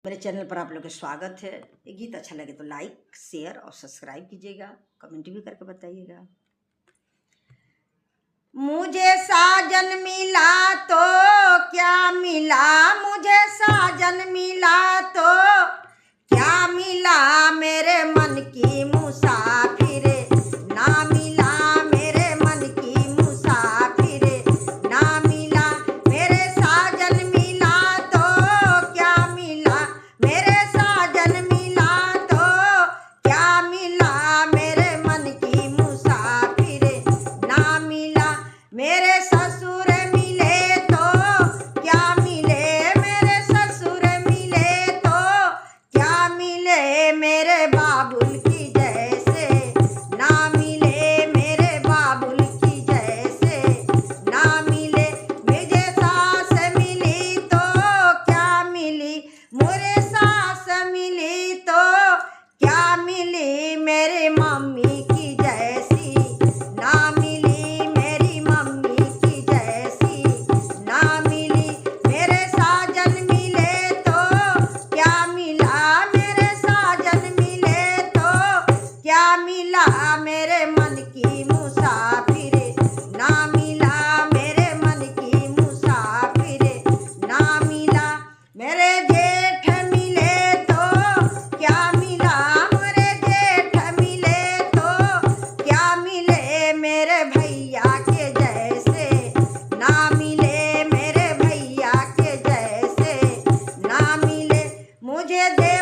मेरे चैनल पर आप लोग का स्वागत है। ये गीत अच्छा लगे तो लाइक शेयर और सब्सक्राइब कीजिएगा, कमेंट भी करके बताइएगा। मुझे साजन मिला तो क्या मिला, मुझे साजन मिला तो क्या मिला, मेरे मन की मुसाफिरे ना मिला, मेरे मन की मुसाफिरे ना मिला, मेरे साजन मिला तो क्या मिला, मेरे साजन मिला तो क्या मिला, मेरे मन की मुसाफिरे ना मिला, मेरे ससुर मिले तो क्या मिले, मेरे ससुर मिले तो क्या मिले, मेरे बाबुल की जैसे ना मिले, मेरे बाबुल की जैसे ना मिले, मुझे सास मिली तो क्या मिली, मुझे सास मिली तो क्या मिली, मेरी मम्मी की जैसी ना मिली, मेरी मम्मी की जैसी ना मिली, मेरे साजन मिले तो क्या मिला, मेरे साजन मिले तो क्या मिला, मेरे मन की मुसाफिरे ना मिला, मेरे मन की मुसाफिरे ना मिला, मेरे जेठ मिले तो क्या मिला, मेरे जेठ मिले तो क्या मिले, मेरे भैया के जैसे ना मिले, मेरे भैया के जैसे ना मिले, मुझे दे